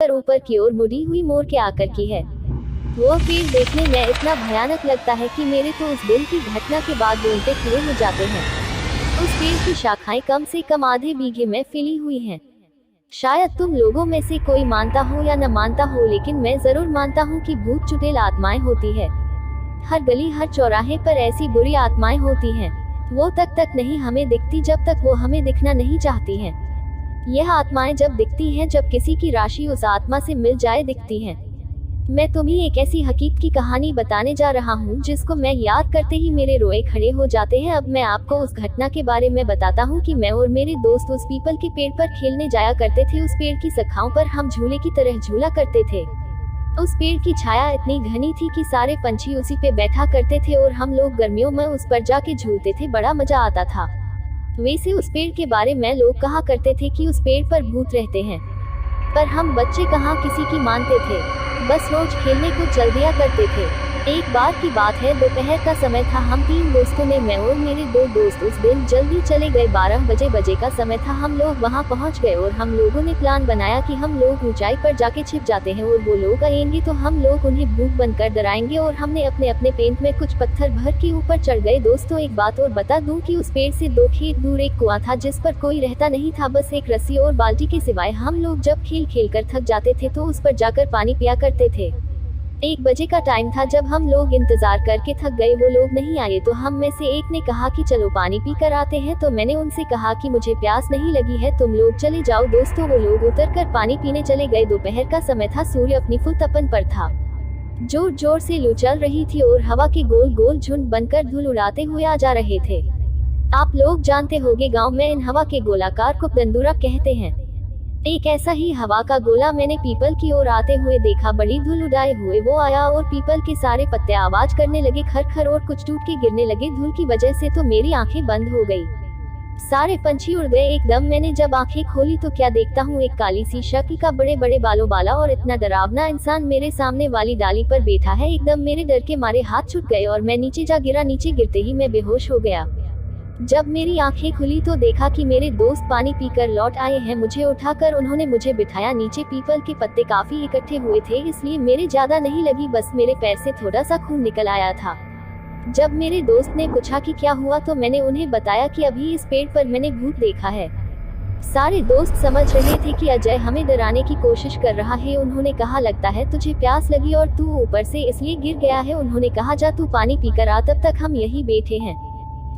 कर ऊपर की ओर मुड़ी हुई मोर के आकर की है। वो पेड़ देखने में इतना भयानक लगता है कि मेरे तो उस दिन की घटना के बाद रोंगटे खड़े हो जाते हैं। उस पेड़ की शाखाएं कम से कम आधे बीघे में फैली हुई हैं। शायद तुम लोगों में से कोई मानता हो या न मानता हो, लेकिन मैं जरूर मानता हूँ कि भूत चुड़ैल आत्माएं होती है। हर गली हर चौराहे पर ऐसी बुरी आत्माएं होती हैं। वो तक नहीं हमें दिखती जब तक वो हमें दिखना नहीं चाहती हैं। यह आत्माएं जब दिखती हैं जब किसी की राशि उस आत्मा से मिल जाए दिखती हैं। मैं तुम्हें एक ऐसी हकीकत की कहानी बताने जा रहा हूँ जिसको मैं याद करते ही मेरे रोए खड़े हो जाते हैं। अब मैं आपको उस घटना के बारे में बताता हूँ कि मैं और मेरे दोस्त उस पीपल के पेड़ पर खेलने जाया करते थे। उस पेड़ की शाखाओं पर हम झूले की तरह झूला करते थे। उस पेड़ की छाया इतनी घनी थी कि सारे पंछी उसी पे बैठा करते थे और हम लोग गर्मियों में उस पर जाके झूलते थे। बड़ा मजा आता था। वैसे उस पेड़ के बारे में लोग कहा करते थे कि उस पेड़ पर भूत रहते हैं, पर हम बच्चे कहाँ किसी की मानते थे, बस रोज खेलने को चल दिया करते थे। एक बार की बात है, दोपहर का समय था। हम 3 दोस्तों ने, मैं और मेरे 2 दोस्त उस दिन जल्दी चले गए। 12 बजे का समय था। हम लोग वहां पहुंच गए और हम लोगों ने प्लान बनाया कि हम लोग ऊंचाई पर जाके छिप जाते हैं और वो लोग आएंगे तो हम लोग उन्हें भूत बनकर डराएंगे। और हमने अपने अपने पेंट में कुछ पत्थर भर के ऊपर चढ़ गए। दोस्तों, एक बात और बता दूं कि उस पेड़ से 2 खेत दूर एक कुआं था जिस पर कोई रहता नहीं था, बस एक रस्सी और बाल्टी के सिवाय। हम लोग जब खेल कर थक जाते थे तो उस पर जाकर पानी पिया करते थे। 1 बजे का टाइम था। जब हम लोग इंतजार करके थक गए, वो लोग नहीं आए, तो हम में से एक ने कहा कि चलो पानी पी कर आते हैं। तो मैंने उनसे कहा कि मुझे प्यास नहीं लगी है, तुम लोग चले जाओ। दोस्तों, वो लोग उतर कर पानी पीने चले गए। दोपहर का समय था, सूर्य अपनी फुल तपन पर था। जोर जोर से लू चल रही थी और हवा के गोल गोल झुंड बनकर धूल उड़ाते हुए आ जा रहे थे। आप लोग जानते होंगे, गाँव में इन हवा के गोलाकार को दंदूरा कहते हैं। एक ऐसा ही हवा का गोला मैंने पीपल की ओर आते हुए देखा। बड़ी धूल उड़ाए हुए वो आया और पीपल के सारे पत्ते आवाज करने लगे, खर और कुछ टूट के गिरने लगे। धूल की वजह से तो मेरी आंखें बंद हो गई। सारे पंछी उड़ गए एकदम। मैंने जब आंखें खोली तो क्या देखता हूँ, एक काली सी शक्ल का बड़े बड़े बालों वाला और इतना डरावना इंसान मेरे सामने वाली डाली पर बैठा है। एकदम मेरे डर के मारे हाथ छूट गए और मैं नीचे जा गिरा। नीचे गिरते ही मैं बेहोश हो गया। जब मेरी आंखें खुली तो देखा कि मेरे दोस्त पानी पीकर लौट आए हैं। मुझे उठाकर उन्होंने मुझे बिठाया। नीचे पीपल के पत्ते काफी इकट्ठे हुए थे, इसलिए मेरे ज्यादा नहीं लगी, बस मेरे पैर से थोड़ा सा खून निकल आया था। जब मेरे दोस्त ने पूछा कि क्या हुआ तो मैंने उन्हें बताया कि अभी इस पेड़ पर मैंने भूत देखा है। सारे दोस्त समझ रहे थे कि अजय हमें डराने की कोशिश कर रहा है। उन्होंने कहा, लगता है तुझे प्यास लगी और तू ऊपर से इसलिए गिर गया है। उन्होंने कहा, जा तू पानी पीकर आ, तब तक हम यही बैठे हैं।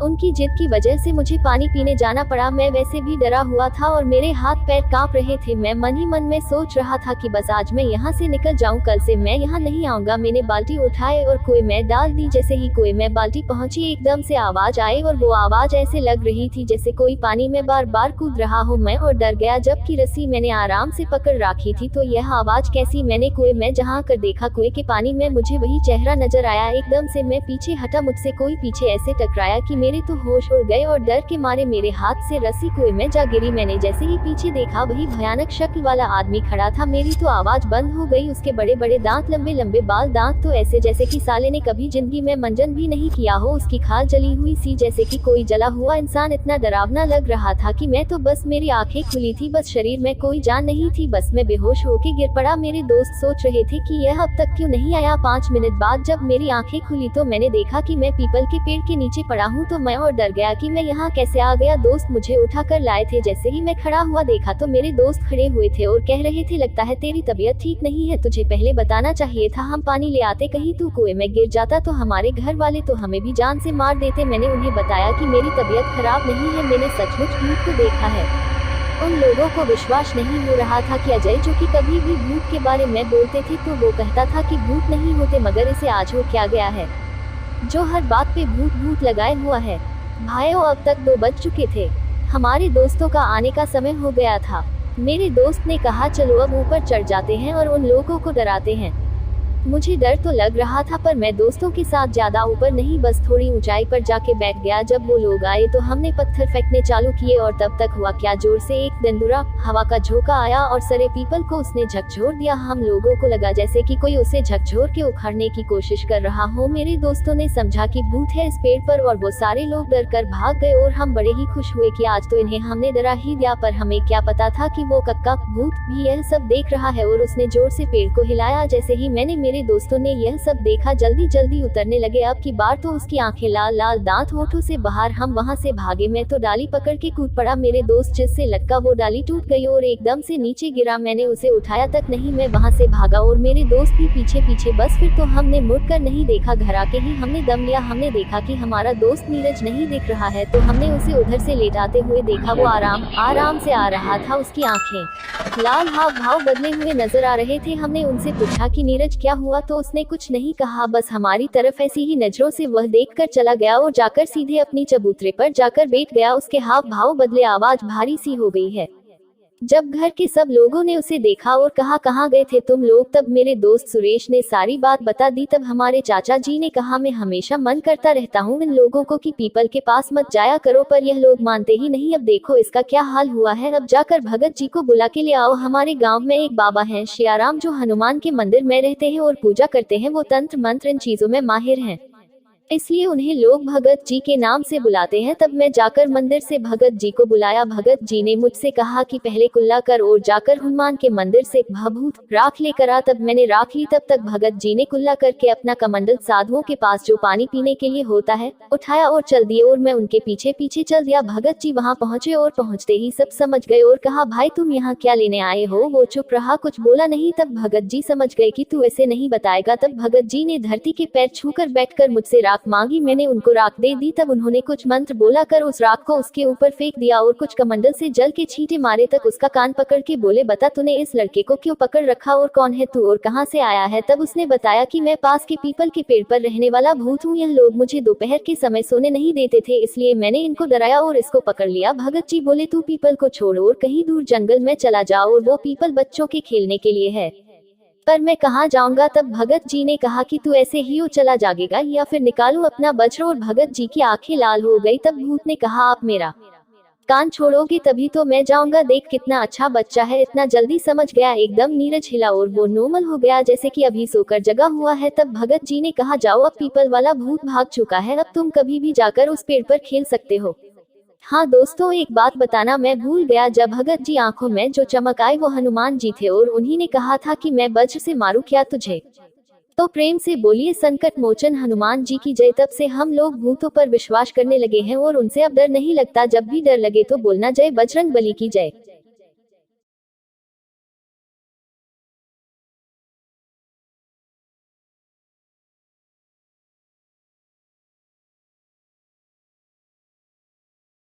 उनकी जिद की वजह से मुझे पानी पीने जाना पड़ा। मैं वैसे भी डरा हुआ था और मेरे हाथ पैर कांप रहे थे। मैं मन ही मन में सोच रहा था कि बस आज मैं यहाँ से निकल जाऊँ, कल से मैं यहाँ नहीं आऊंगा। मैंने बाल्टी उठाए और कुएं में डाल दी। जैसे ही कुएं में बाल्टी पहुँची, एकदम से आवाज आई और वो आवाज ऐसे लग रही थी जैसे कोई पानी में बार बार कूद रहा हो। मैं और डर गया। जबकि रस्सी मैंने आराम से पकड़ रखी थी, तो यह आवाज कैसी? मैंने कुएं में जहाँ कर देखा, कुएं के पानी में मुझे वही चेहरा नजर आया। एकदम से मैं पीछे हटा। मुझसे कोई पीछे ऐसे टकराया कि मेरे तो होश उड़ गए और डर के मारे मेरे हाथ से रस्सी कुएं में जा गिरी। मैंने जैसे ही पीछे देखा, वही भयानक शक्ल वाला आदमी खड़ा था। मेरी तो आवाज बंद हो गई। उसके बड़े बड़े दांत, लंबे लंबे बाल, दांत तो ऐसे जैसे कि साले ने कभी जिंदगी में मंजन भी नहीं किया हो। उसकी खाल जली हुई सी जैसे कि कोई जला हुआ इंसान। इतना डरावना लग रहा था कि मैं तो बस, मेरी आंखें खुली थी, बस शरीर में कोई जान नहीं थी। बस मैं बेहोश होके गिर पड़ा। मेरे दोस्त सोच रहे थे कि यह अब तक क्यों नहीं आया। 5 मिनट बाद जब मेरी आंखें खुली तो मैंने देखा कि मैं पीपल के पेड़ के नीचे पड़ा हूँ। तो मैं और डर गया कि मैं यहाँ कैसे आ गया। दोस्त मुझे उठा कर लाए थे। जैसे ही मैं खड़ा हुआ देखा तो मेरे दोस्त खड़े हुए थे और कह रहे थे, लगता है तेरी तबीयत ठीक नहीं है, तुझे पहले बताना चाहिए था, हम पानी ले आते, कहीं तू कुएं में गिर जाता तो हमारे घर वाले तो हमें भी जान से मार देते। मैंने उन्हें बताया कि मेरी तबीयत खराब नहीं है, मैंने सचमुच भूत को देखा है। उन लोगों को विश्वास नहीं हो रहा था कि अजय, जो कि कभी भी भूत के बारे में बोलते थे, तो वो कहता था कि भूत नहीं होते, मगर इसे आज हो क्या गया है जो हर बात पे भूत भूत लगाए हुआ है। भाइयों, अब तक 2 बज चुके थे। हमारे दोस्तों का आने का समय हो गया था। मेरे दोस्त ने कहा, चलो अब ऊपर चढ़ जाते हैं और उन लोगों को डराते हैं। मुझे डर तो लग रहा था, पर मैं दोस्तों के साथ ज्यादा ऊपर नहीं, बस थोड़ी ऊंचाई पर जाके बैठ गया। जब वो लोग आए तो हमने पत्थर फेंकने चालू किए और तब तक हुआ क्या, जोर से एक दंदुरा हवा का झोंका आया और सरे पीपल को उसने झकझोर दिया। हम लोगों को लगा जैसे कि कोई उसे झकझोर के उखाड़ने की कोशिश कर रहा हो। मेरे दोस्तों ने समझा कि भूत है इस पेड़ पर और वो सारे लोग डर कर भाग गए और हम बड़े ही खुश हुए कि आज तो इन्हें हमने डरा ही दिया। पर हमें क्या पता था कि वो कक्का भूत भी यह सब देख रहा है और उसने जोर से पेड़ को हिलाया। जैसे ही मेरे दोस्तों ने यह सब देखा जल्दी जल्दी उतरने लगे। अब की बार तो उसकी आंखें लाल लाल, दांत होठों से बाहर। हम वहां से भागे। मैं तो डाली पकड़ के कूद पड़ा। मेरे दोस्त जिससे लटका वो डाली टूट गई और एकदम से नीचे गिरा। मैंने उसे उठाया तक नहीं, मैं वहां से भागा और मेरे दोस्त भी पीछे पीछे। बस फिर तो हमने मुड़कर नहीं देखा, घर आके ही हमने दम लिया। हमने देखा कि हमारा दोस्त नीरज नहीं दिख रहा है तो हमने उसे उधर से लेटाते हुए देखा। वो आराम से आ रहा था। उसकी आंखें लाल, हाव भाव बदले हुए नजर आ रहे थे। हमने उनसे पूछा कि नीरज क्या हुआ, तो उसने कुछ नहीं कहा, बस हमारी तरफ ऐसी ही नजरों से वह देखकर चला गया और जाकर सीधे अपनी चबूतरे पर जाकर बैठ गया। उसके हाव भाव बदले, आवाज भारी सी हो गई है। जब घर के सब लोगों ने उसे देखा और कहा कहाँ गए थे तुम लोग, तब मेरे दोस्त सुरेश ने सारी बात बता दी। तब हमारे चाचा जी ने कहा मैं हमेशा मन करता रहता हूँ इन लोगों को कि पीपल के पास मत जाया करो, पर यह लोग मानते ही नहीं। अब देखो इसका क्या हाल हुआ है। अब जाकर भगत जी को बुला के ले आओ। हमारे गाँव में एक बाबा है श्याराम, जो हनुमान के मंदिर में रहते हैं और पूजा करते हैं। वो तंत्र मंत्र इन चीजों में माहिर हैं, इसलिए उन्हें लोग भगत जी के नाम से बुलाते हैं। तब मैं जाकर मंदिर से भगत जी को बुलाया। भगत जी ने मुझसे कहा कि पहले कुल्ला कर और जाकर हनुमान के मंदिर से भभूत राख लेकर आ। तब मैंने राख ली। तब तक भगत जी ने कुल्ला करके अपना कमंडल साधुओं के पास जो पानी पीने के लिए होता है उठाया और चल दिए और मैं उनके पीछे पीछे चल दिया। भगत जी वहाँ पहुँचे और पहुँचते ही सब समझ गए और कहा भाई तुम यहाँ क्या लेने आए हो। वो चुप रहा, कुछ बोला नहीं। तब भगत जी समझ गए कि तू ऐसे नहीं बताएगा। तब भगत जी ने धरती के पैर छूकर बैठकर मुझसे राख मांगी। मैंने उनको राख दे दी। तब उन्होंने कुछ मंत्र बोला कर उस राख को उसके ऊपर फेंक दिया और कुछ कमंडल से जल के छींटे मारे। तक उसका कान पकड़ के बोले बता तूने इस लड़के को क्यों पकड़ रखा और कौन है तू और कहां से आया है। तब उसने बताया कि मैं पास के पीपल के पेड़ पर रहने वाला भूत हूँ। यह लोग मुझे दोपहर के समय सोने नहीं देते थे, इसलिए मैंने इनको डराया और इसको पकड़ लिया। भगत जी बोले तू पीपल को छोड़ और कहीं दूर जंगल में चला जाओ और वो पीपल बच्चों के खेलने के लिए है, पर मैं कहाँ जाऊंगा। तब भगत जी ने कहा कि तू ऐसे ही चला जाएगा या फिर निकालूं अपना वज्र। और भगत जी की आंखें लाल हो गई। तब भूत ने कहा आप मेरा कान छोड़ोगे तभी तो मैं जाऊंगा। देख कितना अच्छा बच्चा है, इतना जल्दी समझ गया। एकदम नीरज हिला और वो नॉर्मल हो गया जैसे कि अभी सोकर जगा हुआ है। तब भगत जी ने कहा जाओ, अब पीपल वाला भूत भाग चुका है, अब तुम कभी भी जाकर उस पेड़ पर खेल सकते हो। हाँ दोस्तों, एक बात बताना मैं भूल गया। जब भगत जी आंखों में जो चमक आई वो हनुमान जी थे और उन्हीं ने कहा था कि मैं वज्र से मारूं क्या तुझे। तो प्रेम से बोलिए संकट मोचन हनुमान जी की जय। तब से हम लोग भूतों पर विश्वास करने लगे हैं और उनसे अब डर नहीं लगता। जब भी डर लगे तो बोलना जय बजरंग बली की जय।